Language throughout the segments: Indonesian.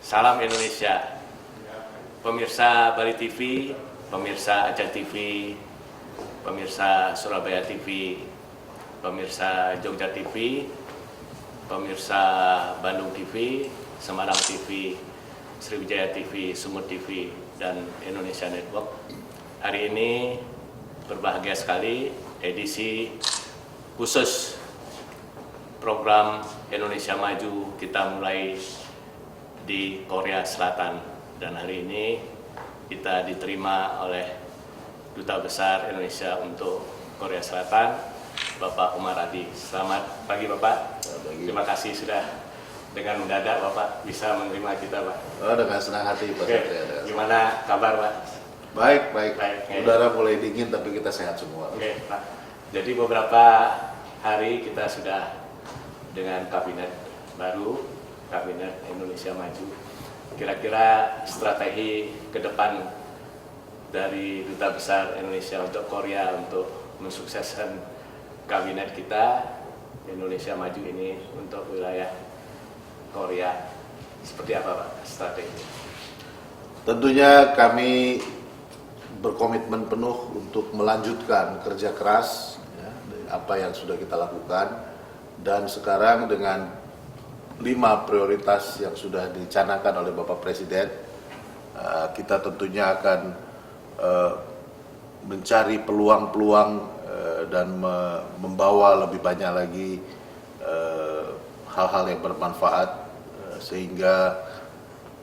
Salam Indonesia. Pemirsa Bali TV, pemirsa Aceh TV, pemirsa Surabaya TV, pemirsa Jogja TV, pemirsa Bandung TV, Semarang TV, Sriwijaya TV, Sumut TV, dan Indonesia Network. Hari ini berbahagia sekali edisi khusus program Indonesia Maju kita mulai di Korea Selatan, dan hari ini kita diterima oleh Duta Besar Indonesia untuk Korea Selatan, Bapak Umar Adi. Selamat pagi Bapak. Pagi. Terima kasih sudah dengan mendadak Bapak bisa menerima kita Pak. Oh, dengan senang hati Pak. Oke, gimana kabar Pak? Baik. Baik. Udara mulai dingin tapi kita sehat semua. Oke Pak. Jadi beberapa hari kita sudah dengan kabinet baru, Kabinet Indonesia Maju. Kira-kira strategi ke depan dari Duta Besar Indonesia untuk Korea untuk mensukseskan kabinet kita Indonesia Maju ini untuk wilayah Korea seperti apa Pak strategi? Tentunya kami berkomitmen penuh untuk melanjutkan kerja keras ya, dari apa yang sudah kita lakukan, dan sekarang dengan 5 prioritas yang sudah dicanangkan oleh Bapak Presiden, kita tentunya akan mencari peluang-peluang dan membawa lebih banyak lagi hal-hal yang bermanfaat sehingga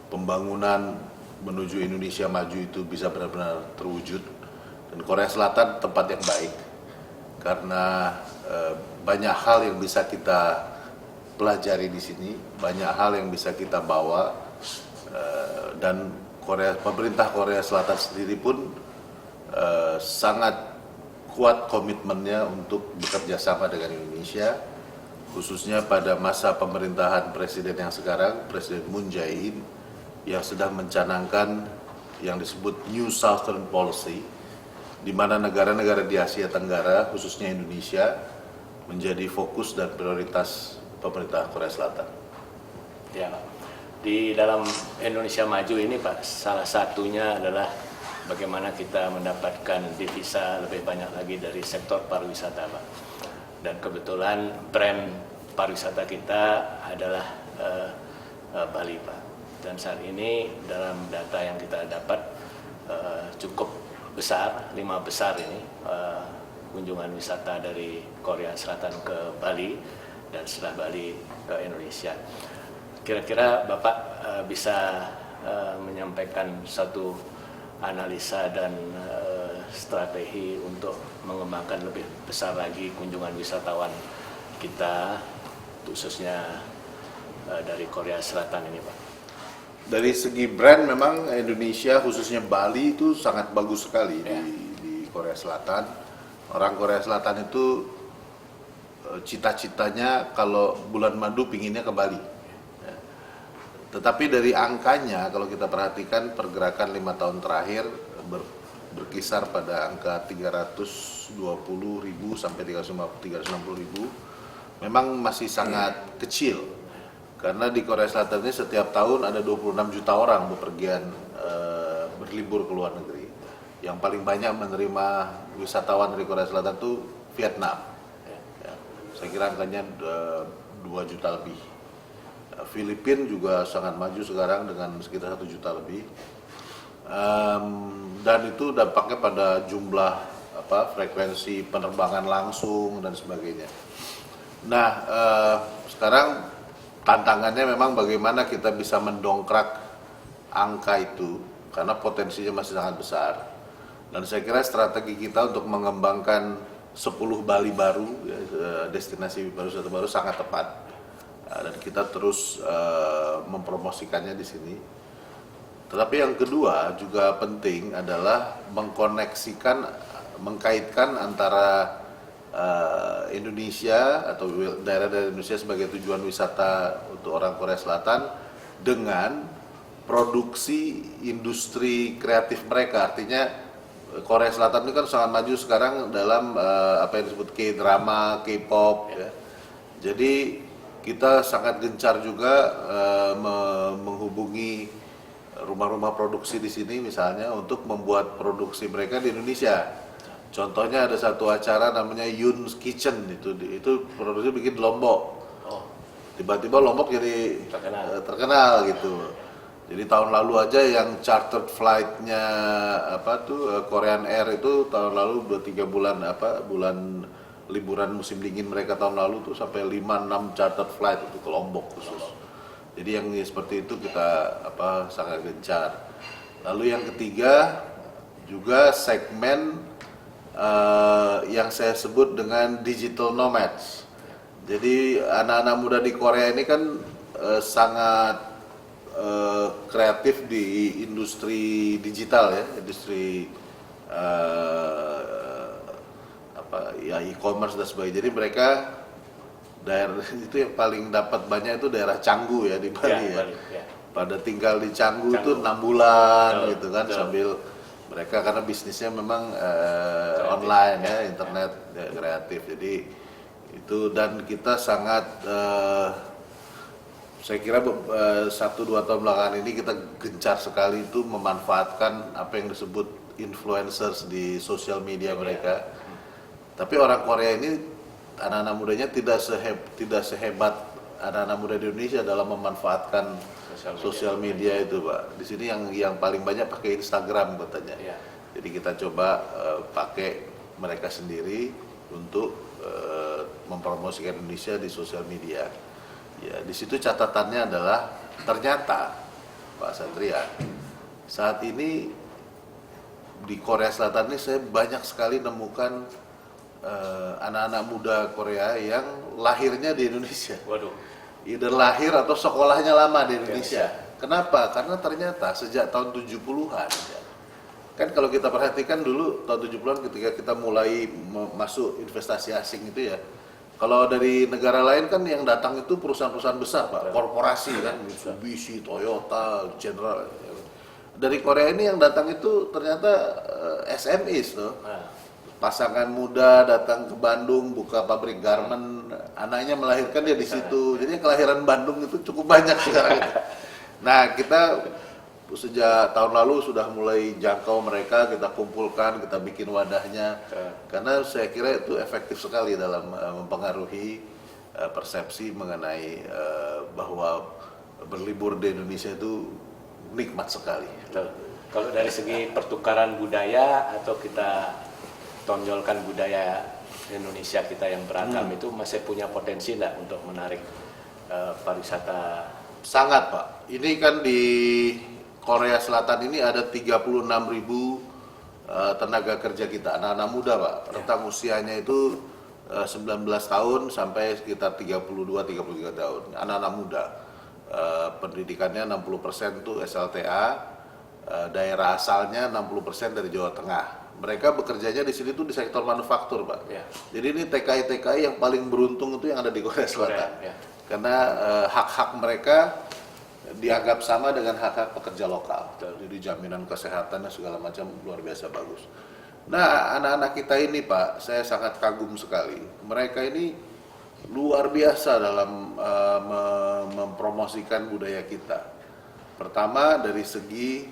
pembangunan menuju Indonesia Maju itu bisa benar-benar terwujud. Dan Korea Selatan tempat yang baik karena banyak hal yang bisa kita pelajari di sini, banyak hal yang bisa kita bawa, dan pemerintah Korea Selatan sendiri pun sangat kuat komitmennya untuk bekerja sama dengan Indonesia, khususnya pada masa pemerintahan presiden yang sekarang, Presiden Moon Jae-in, yang sedang mencanangkan yang disebut New Southern Policy, di mana negara-negara di Asia Tenggara, khususnya Indonesia, menjadi fokus dan prioritas pemerintah Korea Selatan. Ya, di dalam Indonesia Maju ini Pak, salah satunya adalah bagaimana kita mendapatkan devisa lebih banyak lagi dari sektor pariwisata Pak. Dan kebetulan brand pariwisata kita adalah Bali Pak. Dan saat ini dalam data yang kita dapat cukup besar, 5 besar ini kunjungan wisata dari Korea Selatan ke Bali dan setelah Bali ke Indonesia. Kira-kira Bapak bisa menyampaikan satu analisa dan strategi untuk mengembangkan lebih besar lagi kunjungan wisatawan kita, khususnya dari Korea Selatan ini Pak. Dari segi brand memang Indonesia, khususnya Bali itu sangat bagus sekali ya. di Korea Selatan. Orang Korea Selatan itu cita-citanya kalau bulan madu pinginnya ke Bali. Tetapi dari angkanya kalau kita perhatikan pergerakan 5 tahun terakhir berkisar pada angka 320.000 sampai 360.000, memang masih sangat kecil. Karena di Korea Selatan ini setiap tahun ada 26 juta orang bepergian berlibur ke luar negeri. Yang paling banyak menerima wisatawan dari Korea Selatan itu Vietnam. Saya kira angkanya 2 juta lebih. Filipina juga sangat maju sekarang dengan sekitar 1 juta lebih. Dan itu dampaknya pada jumlah frekuensi penerbangan langsung dan sebagainya. Nah, sekarang tantangannya memang bagaimana kita bisa mendongkrak angka itu karena potensinya masih sangat besar. Dan saya kira strategi kita untuk mengembangkan 10 Bali baru, destinasi pariwisata baru sangat tepat, dan kita terus mempromosikannya di sini. Tetapi yang kedua juga penting adalah mengkaitkan antara Indonesia atau daerah-daerah Indonesia sebagai tujuan wisata untuk orang Korea Selatan dengan produksi industri kreatif mereka. Artinya Korea Selatan ini kan sangat maju sekarang dalam apa yang disebut K-drama, K-pop ya. Jadi kita sangat gencar juga menghubungi mengunjungi rumah-rumah produksi di sini misalnya untuk membuat produksi mereka di Indonesia. Contohnya ada satu acara namanya Yun's Kitchen, itu produksi bikin di Lombok. Oh, Tiba-tiba Lombok jadi terkenal gitu. Jadi tahun lalu aja yang chartered flight-nya Korean Air itu tahun lalu 2-3 bulan bulan liburan musim dingin mereka tahun lalu tuh sampai 5-6 chartered flight itu ke Lombok khusus. Jadi yang seperti itu kita sangat gencar. Lalu yang ketiga juga segmen yang saya sebut dengan digital nomads. Jadi anak-anak muda di Korea ini kan sangat kreatif di industri digital ya, industri e-commerce dan sebagainya. Jadi mereka daerah itu yang paling dapat banyak itu daerah Canggu ya di Bali ya. Pada tinggal di Canggu itu 6 bulan gitu kan sambil mereka karena bisnisnya memang online ya, internet kreatif. Jadi itu dan kita sangat saya kira 1-2 tahun belakangan ini kita gencar sekali itu memanfaatkan apa yang disebut influencers di sosial media mereka. Tapi orang Korea ini anak-anak mudanya tidak sehebat anak-anak muda di Indonesia dalam memanfaatkan sosial media itu, Pak. Di sini yang paling banyak pakai Instagram katanya. Jadi kita coba pakai mereka sendiri untuk mempromosikan Indonesia di sosial media. Ya, di situ catatannya adalah ternyata Pak Satria, saat ini di Korea Selatan ini saya banyak sekali nemukan anak-anak muda Korea yang lahirnya di Indonesia. Waduh. Either lahir atau sekolahnya lama di Indonesia. Kenapa? Karena ternyata sejak tahun 70-an kan kalau kita perhatikan dulu tahun 70-an ketika kita mulai masuk investasi asing itu ya. Kalau dari negara lain kan yang datang itu perusahaan-perusahaan besar, Pak, korporasi kan, Mitsubishi, Toyota, General. Dari Korea ini yang datang itu ternyata SMEs tuh. Pasangan muda datang ke Bandung buka pabrik garment, anaknya melahirkan dia di situ. Jadi kelahiran Bandung itu cukup banyak sekarang. Nah, kita sejak tahun lalu sudah mulai jangkau mereka, kita kumpulkan, kita bikin wadahnya. Karena saya kira itu efektif sekali dalam mempengaruhi persepsi mengenai bahwa berlibur di Indonesia itu nikmat sekali. Kalau dari segi pertukaran budaya atau kita tonjolkan budaya Indonesia kita yang beragam itu masih punya potensi enggak untuk menarik pariwisata? Sangat, Pak. Ini kan di Korea Selatan ini ada 36.000 tenaga kerja kita, anak-anak muda, Pak. Rentang usianya itu 19 tahun sampai sekitar 32-33 tahun. Anak-anak muda. Pendidikannya 60% itu SLTA, daerah asalnya 60% dari Jawa Tengah. Mereka bekerjanya di sini tuh di sektor manufaktur, Pak. Jadi ini TKI-TKI yang paling beruntung itu yang ada di Korea Selatan. Karena hak-hak mereka dianggap sama dengan hak-hak pekerja lokal. Jadi jaminan kesehatannya segala macam luar biasa bagus. Nah, anak-anak kita ini, Pak, saya sangat kagum sekali. Mereka ini luar biasa dalam mempromosikan budaya kita. Pertama dari segi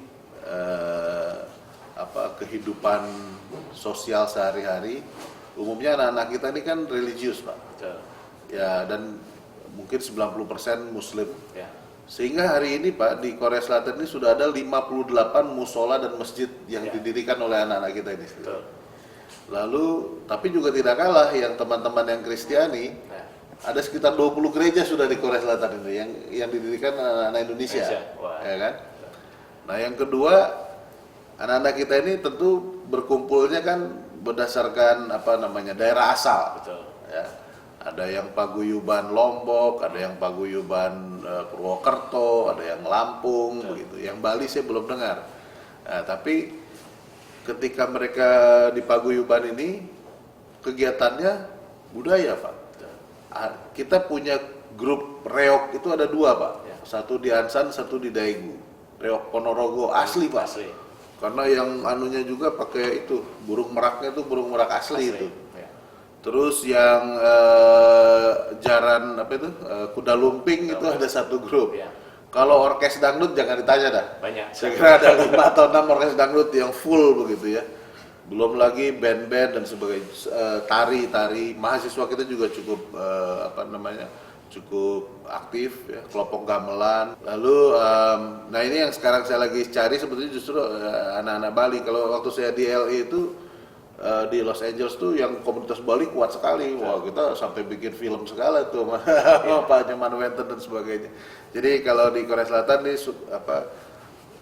kehidupan sosial sehari-hari. Umumnya anak-anak kita ini kan religius, Pak. Ya, dan mungkin 90% Muslim. Sehingga hari ini, Pak, di Korea Selatan ini sudah ada 58 musola dan masjid yang didirikan oleh anak-anak kita ini. Lalu, tapi juga tidak kalah yang teman-teman yang Kristiani, ada sekitar 20 gereja sudah di Korea Selatan ini yang didirikan anak-anak Indonesia. Ya kan? Nah, yang kedua, anak-anak kita ini tentu berkumpulnya kan berdasarkan daerah asal. Ya. Ada yang paguyuban Lombok, ada yang paguyuban Purwokerto, ada yang Lampung, begitu. Yang Bali saya belum dengar. Nah, tapi ketika mereka di paguyuban ini kegiatannya budaya, Pak. Kita punya grup reok itu ada 2, Pak. Satu di Ansan, satu di Daegu. Reok Ponorogo asli, Pak. Karena yang anunya juga pakai itu burung meraknya itu burung merak asli. Itu. Terus yang jaran kuda lumping itu ada satu grup. Kalau orkes dangdut jangan ditanya dah. Banyak. Saya kira ada 5 atau 6 orkes dangdut yang full begitu ya. Belum lagi band-band dan sebagainya, tari mahasiswa kita juga cukup cukup aktif ya, kelompok gamelan. Lalu nah ini yang sekarang saya lagi cari sebetulnya justru anak-anak Bali. Kalau waktu saya di LA itu di Los Angeles tuh yang komunitas Bali kuat sekali. Wah, kita sampai bikin film segala tuh sama Pak Nyoman Wenten dan sebagainya. Jadi kalau di Korea Selatan nih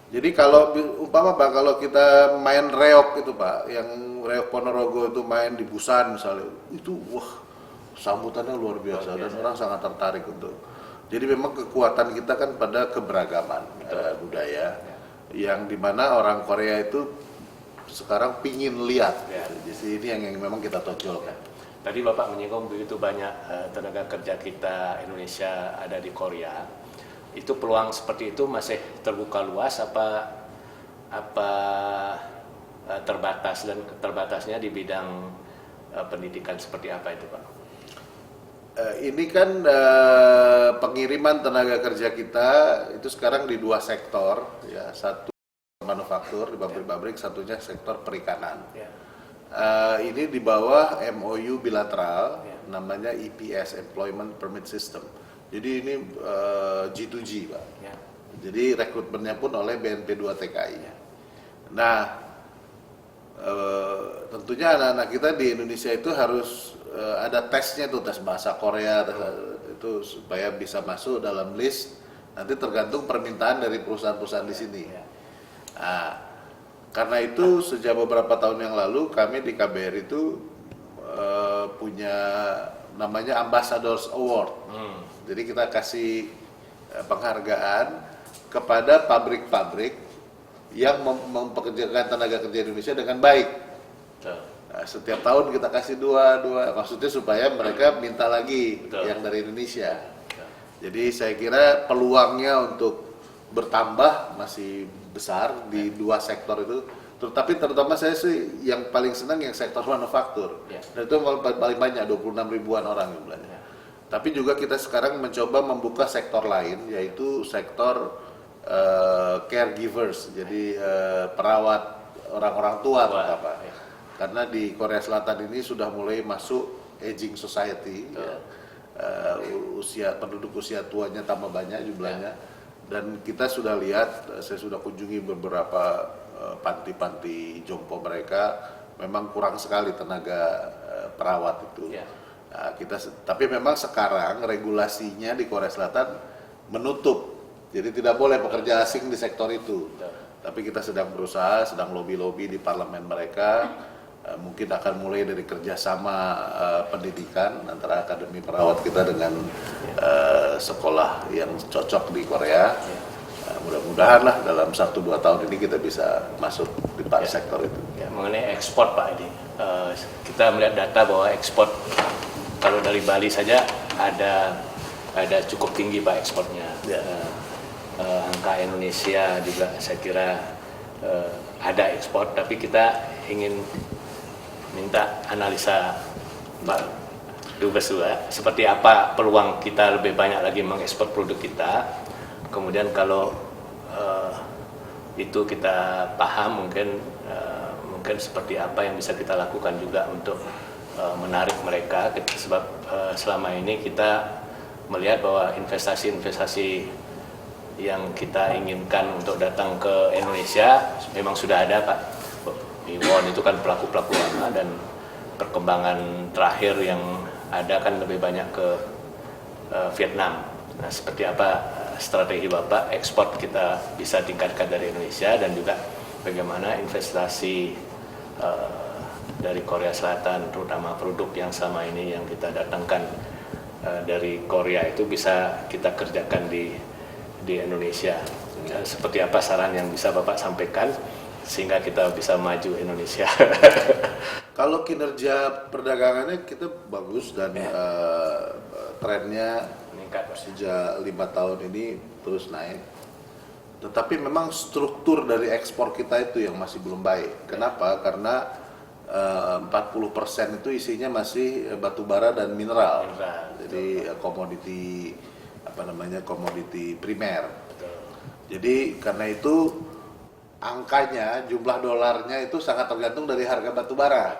jadi kalau umpama Pak, kalau kita main reok itu Pak, yang reok Ponorogo itu main di Busan misalnya, itu wah sambutannya luar biasa dan orang sangat tertarik untuk. Jadi memang kekuatan kita kan pada keberagaman budaya, yang dimana orang Korea itu sekarang pingin lihat. Jadi ini yang memang kita tonjolkan. Tadi Bapak menyinggung begitu banyak tenaga kerja kita Indonesia ada di Korea. Itu peluang seperti itu masih terbuka luas apa terbatas, dan terbatasnya di bidang pendidikan seperti apa itu Pak? Ini kan pengiriman tenaga kerja kita itu sekarang di 2 sektor ya, satu manufaktur di pabrik-pabrik, satunya sektor perikanan. Ini di bawah MOU bilateral namanya EPS, Employment Permit System. Jadi ini G2G Pak. Jadi rekrutmennya pun oleh BNP 2 TKI. Nah, tentunya anak-anak kita di Indonesia itu harus ada tesnya tuh, tes bahasa Korea itu supaya bisa masuk dalam list. Nanti tergantung permintaan dari perusahaan-perusahaan di sini. Nah, karena itu sejak beberapa tahun yang lalu kami di KBR itu punya namanya Ambassadors Award. Jadi kita kasih penghargaan kepada pabrik-pabrik yang mempekerjakan tenaga kerja Indonesia dengan baik. Nah, setiap tahun kita kasih dua, maksudnya supaya mereka minta lagi yang dari Indonesia. Jadi saya kira peluangnya untuk bertambah masih besar di 2 sektor itu. Tapi terutama saya sih yang paling senang yang sektor manufaktur. Dan itu paling banyak, 26 ribuan orang jumlahnya. Tapi juga kita sekarang mencoba membuka sektor lain, yaitu sektor caregivers, jadi perawat orang-orang tua terutama. Karena di Korea Selatan ini sudah mulai masuk aging society, penduduk usia tuanya tambah banyak jumlahnya. Dan kita sudah lihat, saya sudah kunjungi beberapa panti-panti jompo mereka, memang kurang sekali tenaga perawat itu. Nah, tapi memang sekarang regulasinya di Korea Selatan menutup, jadi tidak boleh pekerja asing di sektor itu. Tapi kita sedang berusaha, sedang lobby-lobby di parlemen mereka, mungkin akan mulai dari kerjasama pendidikan antara akademi perawat kita dengan sekolah yang cocok di Korea. Mudah-mudahan lah dalam 1-2 tahun ini kita bisa masuk di sektor itu. Mengenai ekspor Pak Edi, kita melihat data bahwa ekspor kalau dari Bali saja ada cukup tinggi Pak ekspornya. Angka Indonesia juga saya kira ada ekspor, tapi kita ingin minta analisa Pak Dubes seperti apa peluang kita lebih banyak lagi mengekspor produk kita. Kemudian kalau itu kita paham, mungkin seperti apa yang bisa kita lakukan juga untuk menarik mereka, sebab selama ini kita melihat bahwa investasi-investasi yang kita inginkan untuk datang ke Indonesia memang sudah ada Pak. Iwon itu kan pelaku-pelaku lama, dan perkembangan terakhir yang ada kan lebih banyak ke Vietnam. Nah, seperti apa strategi Bapak ekspor kita bisa tingkatkan dari Indonesia, dan juga bagaimana investasi dari Korea Selatan, terutama produk yang sama ini yang kita datangkan dari Korea itu bisa kita kerjakan di Indonesia. Seperti apa saran yang bisa Bapak sampaikan sehingga kita bisa maju Indonesia? Kalau kinerja perdagangannya kita bagus, dan trennya meningkat sejak 5 tahun ini terus naik. Tetapi memang struktur dari ekspor kita itu yang masih belum baik. Kenapa? Karena 40% itu isinya masih batu bara dan mineral. Jadi komoditi komoditi primer. Jadi karena itu angkanya, jumlah dolarnya itu sangat tergantung dari harga batu bara,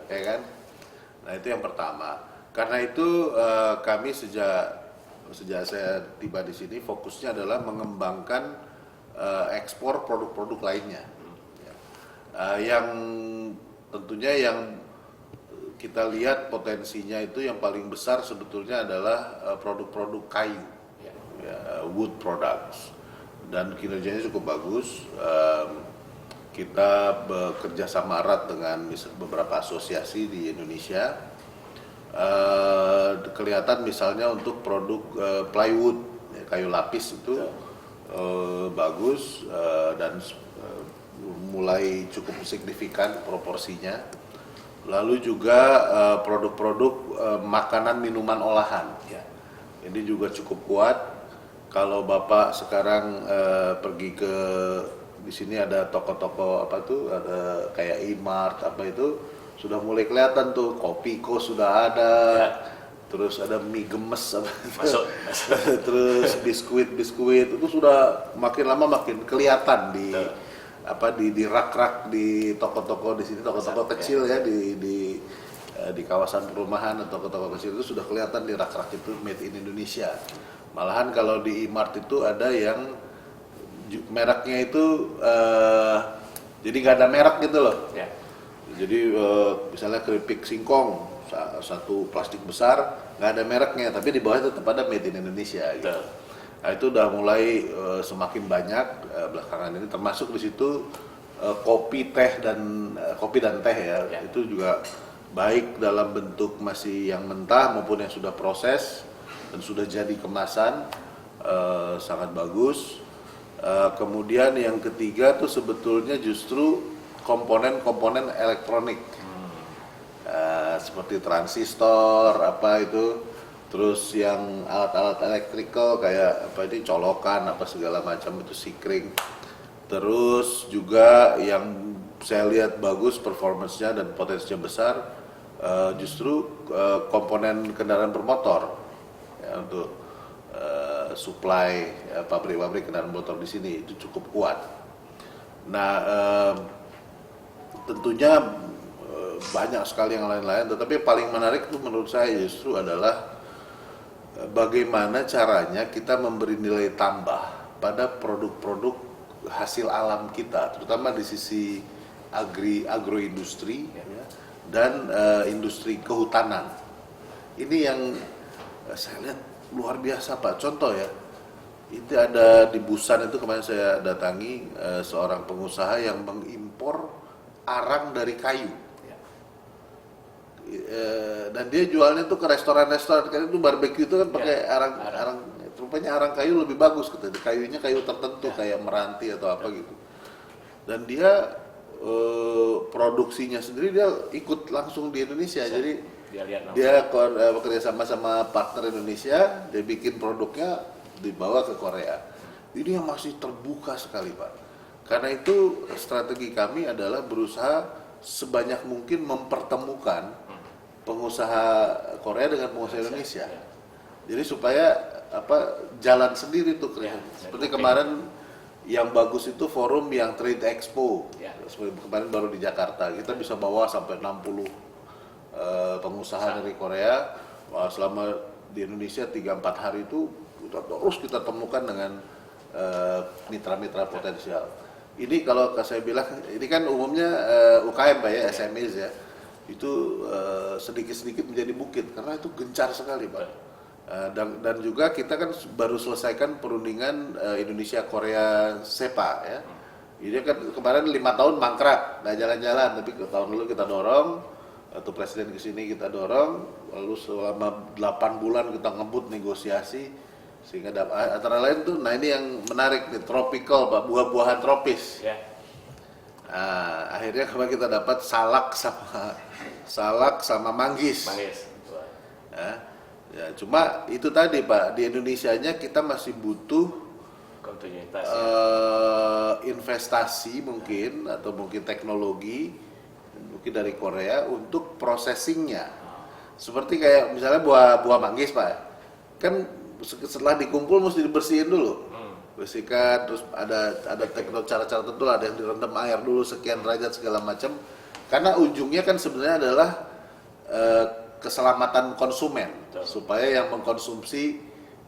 ya kan? Nah itu yang pertama. Karena itu kami sejak saya tiba di sini fokusnya adalah mengembangkan ekspor produk-produk lainnya. Yang tentunya yang kita lihat potensinya itu yang paling besar sebetulnya adalah produk-produk kayu, wood products, dan kinerjanya cukup bagus. Kita bekerja sama erat dengan beberapa asosiasi di Indonesia. Kelihatan misalnya untuk produk plywood, kayu lapis itu bagus dan mulai cukup signifikan proporsinya. Lalu juga produk-produk makanan minuman olahan, ini juga cukup kuat. Kalau Bapak sekarang pergi ke di sini ada toko-toko apa tuh, ada kayak E-Mart apa itu, sudah mulai kelihatan tuh Kopiko sudah ada, terus ada mie gemes apa itu. Terus biskuit itu sudah makin lama makin kelihatan di di rak-rak di toko-toko di sini, toko-toko kecil ya di kawasan perumahan atau toko-toko kecil itu sudah kelihatan di rak-rak itu made in Indonesia. Malahan kalau di E-Mart itu ada yang mereknya itu jadi nggak ada merek gitu loh. Jadi misalnya keripik singkong satu plastik besar nggak ada mereknya, tapi di bawah tetap ada made in Indonesia gitu. Nah, itu udah mulai semakin banyak belakangan ini, termasuk di situ kopi dan teh ya. Itu juga baik dalam bentuk masih yang mentah maupun yang sudah proses dan sudah jadi kemasan, sangat bagus. Kemudian yang ketiga tuh sebetulnya justru komponen-komponen elektronik, seperti transistor apa itu, terus yang alat-alat elektrikal kayak apa ini colokan apa segala macam itu sikring. Terus juga yang saya lihat bagus performance-nya dan potensinya besar, justru komponen kendaraan bermotor ya, untuk supply pabrik-pabrik kendaraan motor di sini itu cukup kuat. Nah, tentunya banyak sekali yang lain-lain, tetapi paling menarik itu menurut saya justru adalah bagaimana caranya kita memberi nilai tambah pada produk-produk hasil alam kita, terutama di sisi agroindustri dan industri kehutanan. Ini yang saya lihat luar biasa Pak. Contoh ya, itu ada di Busan itu kemarin saya datangi seorang pengusaha yang mengimpor arang dari kayu. Dan dia jualnya tuh ke restoran-restoran, kan itu barbecue itu kan pakai arang, rupanya arang kayu lebih bagus gitu. Kayunya kayu tertentu kayak meranti atau apa gitu. Dan dia produksinya sendiri dia ikut langsung di Indonesia. Jadi dia bekerja sama partner Indonesia, dia bikin produknya dibawa ke Korea. Ini yang masih terbuka sekali Pak. Karena itu strategi kami adalah berusaha sebanyak mungkin mempertemukan pengusaha Korea dengan pengusaha Indonesia. Jadi supaya jalan sendiri tuh seperti kemarin yang bagus itu forum yang Trade Expo. Seperti kemarin baru di Jakarta, kita bisa bawa sampai 60 pengusaha dari Korea. Selama di Indonesia 3-4 hari itu terus kita temukan dengan mitra-mitra potensial. Ini kalau saya bilang, ini kan umumnya UKM Pak ya, SMEs ya. Itu sedikit-sedikit menjadi bukit karena itu gencar sekali Pak. Dan juga kita kan baru selesaikan perundingan Indonesia Korea SEPA ya. Ini kan kemarin 5 tahun mangkrak, nggak jalan-jalan, tapi tahun lalu kita dorong, atau presiden kesini kita dorong, lalu selama 8 bulan kita ngebut negosiasi sehingga antara lain tuh, nah ini yang menarik nih, tropical Pak, buah-buahan tropis. Nah, akhirnya kemarin kita dapat salak sama manggis. Ya, cuma itu tadi Pak, di Indonesianya kita masih butuh investasi mungkin atau mungkin teknologi mungkin dari Korea untuk processingnya. Seperti kayak misalnya buah manggis Pak, kan setelah dikumpul mesti dibersihin dulu. Bersikat, terus ada teknik cara-cara tertentu, ada yang direndam air dulu sekian derajat segala macam. Karena ujungnya kan sebenarnya adalah keselamatan konsumen. Betul. Supaya yang mengkonsumsi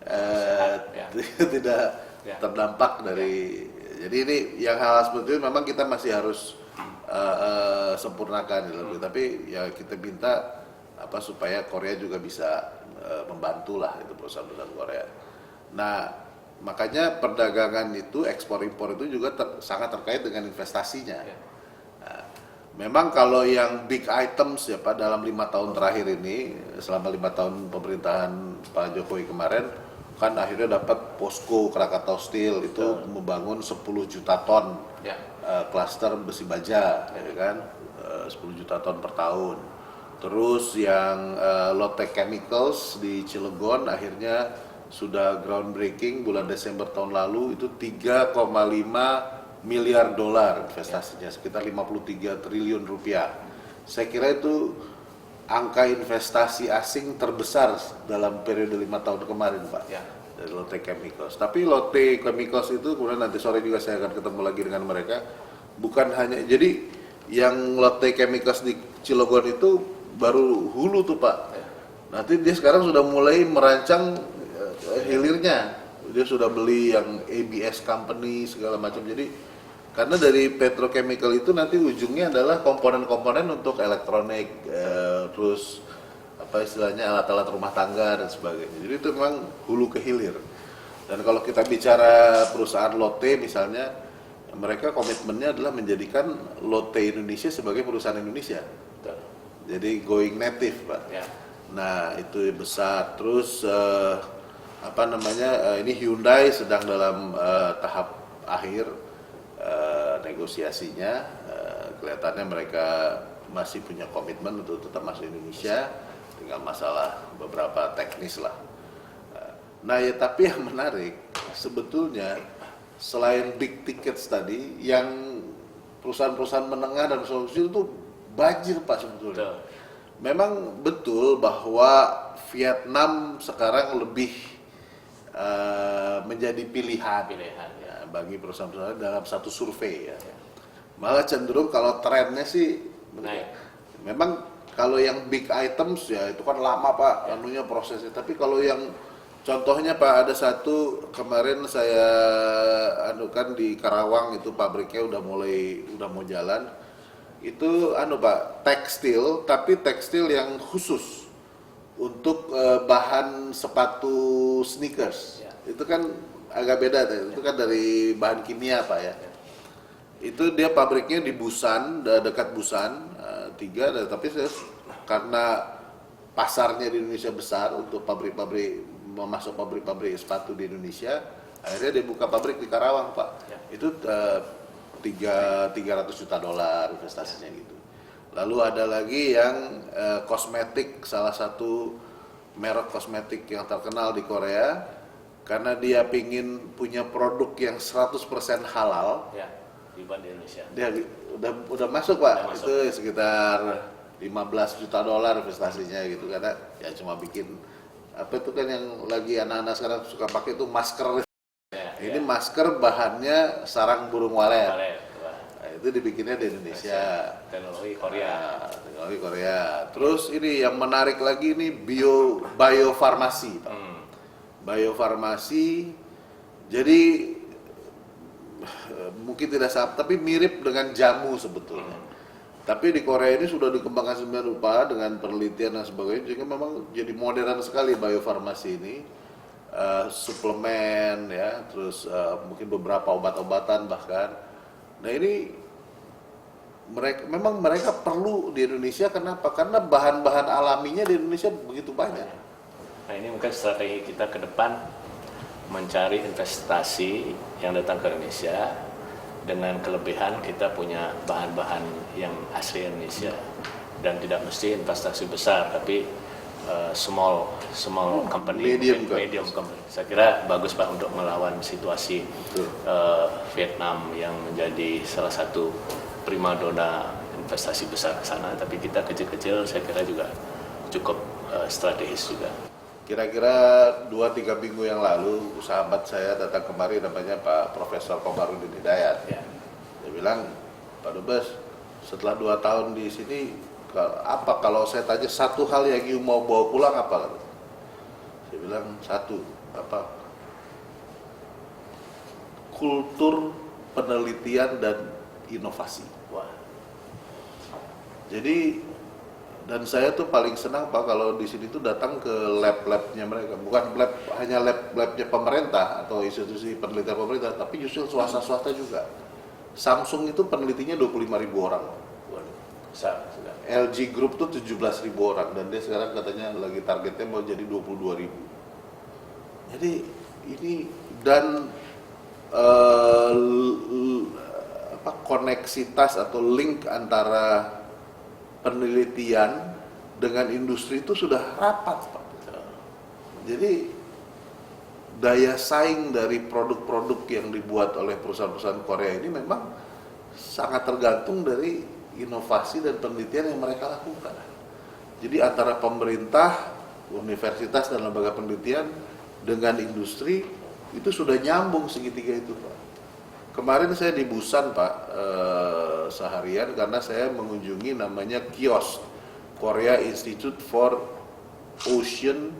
Sehat, ya. tidak Ya. terdampak dari. Jadi ini yang hal seperti itu memang kita masih harus sempurnakan gitu. Tapi ya kita minta supaya Korea juga bisa membantu lah itu perusahaan-perusahaan Korea. Nah, makanya perdagangan itu, ekspor impor itu juga sangat terkait dengan investasinya. Ya. Nah, memang kalau yang big items ya Pak, dalam 5 tahun terakhir ini, selama 5 tahun pemerintahan Pak Jokowi kemarin, kan akhirnya dapat Posko Krakatau Steel itu membangun 10 juta ton Ya. klaster besi baja, ya kan, 10 juta ton per tahun. Terus yang Lotte Chemicals di Cilegon akhirnya sudah groundbreaking bulan Desember tahun lalu, itu 3,5 miliar dolar investasinya, sekitar 53 triliun rupiah. Saya kira itu angka investasi asing terbesar dalam periode 5 tahun kemarin, Pak. Ya. Dari Lotte Chemicals. Tapi Lotte Chemicals itu kemudian nanti sore juga saya akan ketemu lagi dengan mereka. Bukan hanya, jadi yang Lotte Chemicals di Cilegon itu baru hulu tuh Pak. Nanti dia sekarang sudah mulai merancang hilirnya. Dia sudah beli yang ABS company segala macam. Jadi karena dari petrochemical itu nanti ujungnya adalah komponen-komponen untuk elektronik, terus apa istilahnya alat-alat rumah tangga dan sebagainya. Jadi itu memang hulu ke hilir. Dan kalau kita bicara perusahaan Lotte misalnya, mereka komitmennya adalah menjadikan Lotte Indonesia sebagai perusahaan Indonesia. Betul. Jadi going native, Pak. Ya. Nah, itu besar. Terus ini Hyundai sedang dalam tahap akhir negosiasinya. Kelihatannya mereka masih punya komitmen untuk tetap masuk Indonesia, tinggal masalah beberapa teknis lah. Nah ya, tapi yang menarik sebetulnya selain big tickets tadi, yang perusahaan-perusahaan menengah dan perusahaan kecil itu banjir Pak sebetulnya. Betul. Memang betul bahwa Vietnam sekarang lebih menjadi pilihan ya, bagi perusahaan-perusahaan dalam satu survei ya. Malah cenderung kalau trennya sih Naik. memang kalau yang big items ya itu kan lama Pak anunya prosesnya. Tapi kalau yang contohnya Pak, ada satu kemarin saya anukan di Karawang, itu pabriknya udah mau jalan. Itu Pak, tekstil, tapi tekstil yang khusus untuk bahan sepatu sneakers. Ya. Itu kan agak beda, itu kan dari bahan kimia Pak ya. Itu dia pabriknya di Busan, dekat Busan, 3, tapi karena pasarnya di Indonesia besar untuk pabrik-pabrik, memasuk pabrik-pabrik sepatu di Indonesia, akhirnya dia buka pabrik di Karawang Pak. Ya. Itu $300 juta investasinya gitu. Lalu ada lagi yang kosmetik, salah satu merek kosmetik yang terkenal di Korea, karena dia pingin punya produk yang 100% halal. Ya. Di Indonesia. Dia udah masuk Pak. Udah masuk. Itu sekitar $15 juta investasinya gitu, karena ya cuma bikin apa itu kan yang lagi anak-anak sekarang suka pakai itu masker. Ya, Ini masker bahannya sarang burung walet. Nah, itu dibikinnya di Indonesia. Teknologi Korea. Nah, teknologi Korea. Terus ini yang menarik lagi ini biofarmasi, Pak. Biofarmasi. Jadi mungkin tidak sama, tapi mirip dengan jamu sebetulnya. Tapi di Korea ini sudah dikembangkan sedemikian rupa dengan penelitian dan sebagainya, sehingga memang jadi modern sekali biofarmasi ini. Suplemen ya, terus mungkin beberapa obat-obatan bahkan. Nah ini mereka perlu di Indonesia, kenapa? Karena bahan-bahan alaminya di Indonesia begitu banyak. Nah ini mungkin strategi kita ke depan, mencari investasi yang datang ke Indonesia dengan kelebihan kita punya bahan-bahan yang asli Indonesia, dan tidak mesti investasi besar, tapi small company, medium company. Saya kira bagus Pak untuk melawan situasi Vietnam yang menjadi salah satu primadona investasi besar ke sana, tapi kita kecil-kecil saya kira juga cukup strategis juga. Kira-kira 2-3 minggu yang lalu, sahabat saya datang kemari namanya Pak Profesor Komarudin Hidayat. Ya. Dia bilang, Pak Dubes, setelah 2 tahun di sini, apa kalau saya tanya satu hal yang you mau bawa pulang apa? Saya bilang satu, apa? Kultur penelitian dan inovasi. Wah. Jadi dan saya tuh paling senang Pak kalau di sini tuh datang ke lab-labnya mereka, bukan lab hanya lab-labnya pemerintah atau institusi penelitian pemerintah, tapi justru swasta-swasta juga. Samsung itu penelitinya 25.000 orang. Waduh, besar sudah. LG Group tuh 17.000 orang dan dia sekarang katanya lagi targetnya mau jadi 22.000. Jadi ini dan koneksitas atau link antara penelitian dengan industri itu sudah rapat, Pak. Jadi daya saing dari produk-produk yang dibuat oleh perusahaan-perusahaan Korea ini memang sangat tergantung dari inovasi dan penelitian yang mereka lakukan. Jadi antara pemerintah, universitas dan lembaga penelitian dengan industri itu sudah nyambung segitiga itu, Pak. Kemarin saya di Busan, Pak, seharian karena saya mengunjungi namanya KIOS, Korea Institute for Ocean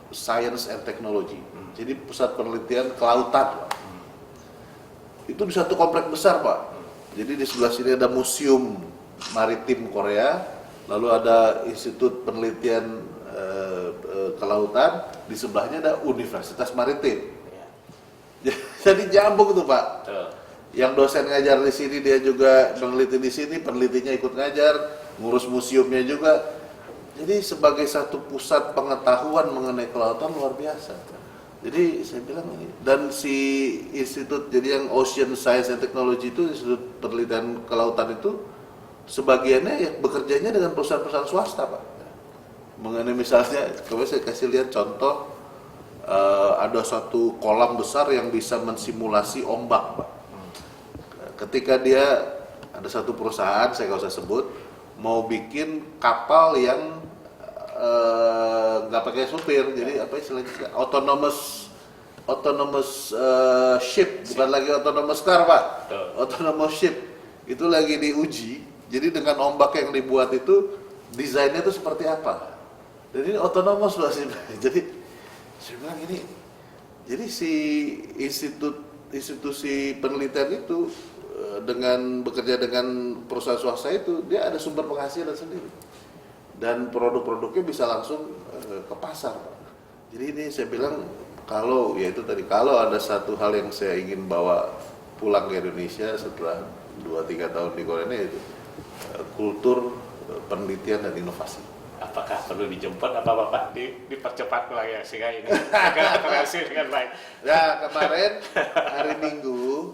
Science and Technology. Jadi pusat penelitian kelautan, Pak. Itu di satu komplek besar, Pak. Jadi di sebelah sini ada Museum Maritim Korea, lalu ada Institut Penelitian Kelautan, di sebelahnya ada Universitas Maritim. Jadi nyambung tuh, Pak. Yang dosen ngajar di sini dia juga meneliti di sini, penelitinya ikut ngajar, ngurus museumnya juga. Jadi sebagai satu pusat pengetahuan mengenai kelautan luar biasa. Jadi saya bilang ini, dan si institut jadi yang Ocean Science and Technology itu, institut penelitian kelautan itu sebagiannya ya bekerjanya dengan perusahaan-perusahaan swasta, Pak. Mengenai misalnya, kalau saya kasih lihat contoh, ada satu kolam besar yang bisa mensimulasi ombak, Pak. Ketika dia ada satu perusahaan, saya nggak usah sebut, mau bikin kapal yang nggak pakai supir, jadi apa istilahnya, autonomous ship, bukan lagi autonomous car, Pak. Autonomous ship itu lagi diuji. Jadi dengan ombak yang dibuat itu desainnya itu seperti apa? Dan ini autonomous, Pak. Jadi saya bilang ini, jadi si institusi penelitian itu dengan bekerja dengan perusahaan swasta itu, dia ada sumber penghasilan sendiri dan produk-produknya bisa langsung ke pasar, Pak. Jadi ini saya bilang kalau ya itu tadi, kalau ada satu hal yang saya ingin bawa pulang ke Indonesia setelah 2-3 tahun di Korea ini, itu kultur penelitian dan inovasi. Apakah perlu dijemput apa Bapak dipercepat lagi sehingga ini agar terhasil dengan baik? Ya kemarin hari Minggu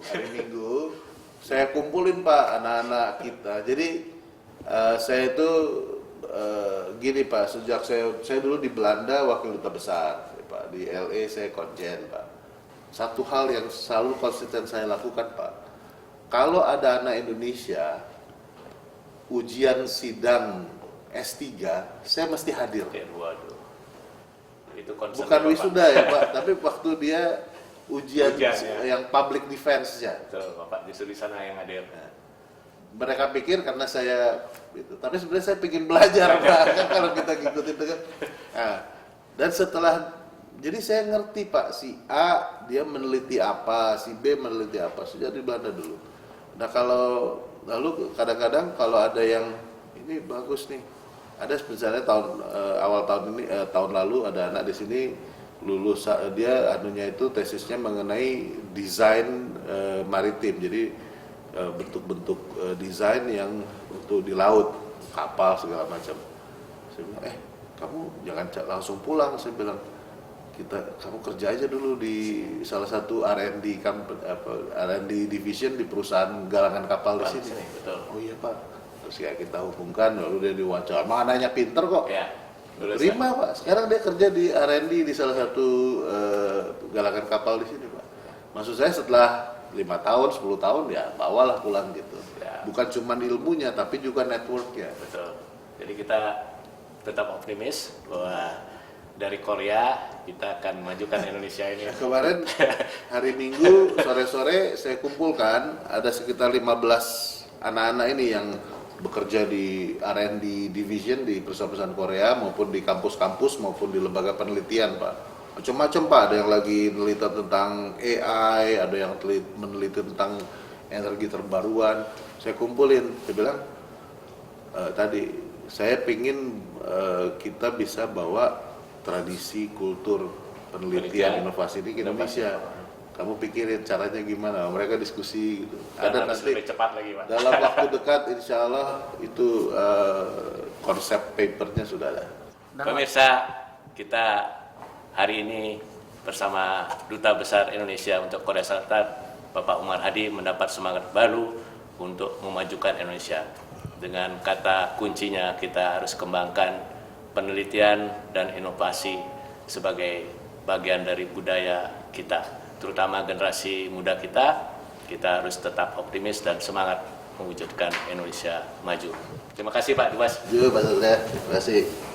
saya kumpulin, Pak, anak-anak kita. Jadi saya itu gini, Pak, sejak saya dulu di Belanda wakil duta besar, Pak, di LA saya konjen, Pak. Satu hal yang selalu konsisten saya lakukan, Pak, kalau ada anak Indonesia ujian sidang S3, saya mesti hadir. Waduh. Itu bukan wisuda ya, Pak, tapi waktu dia ujian ya. yang public defense ya. Betul, Bapak disuruh di sana yang hadir. Mereka pikir karena saya itu, tapi sebenarnya saya ingin belajar, Pak, kan kalau kita ngikutin dengan. Nah, dan setelah, jadi saya ngerti, Pak, si A dia meneliti apa, si B meneliti apa, sejak di Belanda dulu. Nah kalau lalu kadang-kadang kalau ada yang ini bagus nih. Ada misalnya awal tahun ini, tahun lalu ada anak di sini lulus, dia anunya itu tesisnya mengenai desain maritim. Jadi bentuk-bentuk desain yang untuk di laut, kapal segala macam. Saya bilang, kamu jangan langsung pulang. Saya bilang, kamu kerja aja dulu di salah satu R&D division di perusahaan galangan kapal di sini. Betul. Oh iya, Pak. Terus ya kita hubungkan, lalu dia diwawancara. Maknanya pinter kok. Ya. Terima, Pak. Sekarang dia kerja di R&D di salah satu galangan kapal di sini, Pak. Maksud saya setelah 5 tahun, 10 tahun ya bawalah pulang gitu. Ya. Bukan cuma ilmunya tapi juga networknya. Betul. Jadi kita tetap optimis bahwa dari Korea, kita akan majukan Indonesia ini. Kemarin hari Minggu sore-sore saya kumpulkan ada sekitar 15 anak-anak ini yang bekerja di R&D division di perusahaan-perusahaan Korea maupun di kampus-kampus maupun di lembaga penelitian, Pak. Macam-macam, Pak. Ada yang lagi meneliti tentang AI, ada yang meneliti tentang energi terbaruan. Saya kumpulin, saya bilang tadi saya pingin kita bisa bawa tradisi, kultur, penelitian, inovasi ini ke Indonesia. Kamu pikirin caranya gimana? Mereka diskusi gitu. Dan Ada harus nanti lebih cepat lagi, Pak. dalam waktu dekat insya Allah itu konsep papernya sudah ada. Pemirsa, kita hari ini bersama Duta Besar Indonesia untuk Korea Selatan, Bapak Umar Hadi, mendapat semangat baru untuk memajukan Indonesia. Dengan kata kuncinya, kita harus kembangkan penelitian dan inovasi sebagai bagian dari budaya kita, terutama generasi muda kita harus tetap optimis dan semangat mewujudkan Indonesia maju. Terima kasih Pak Dubes. Terima kasih.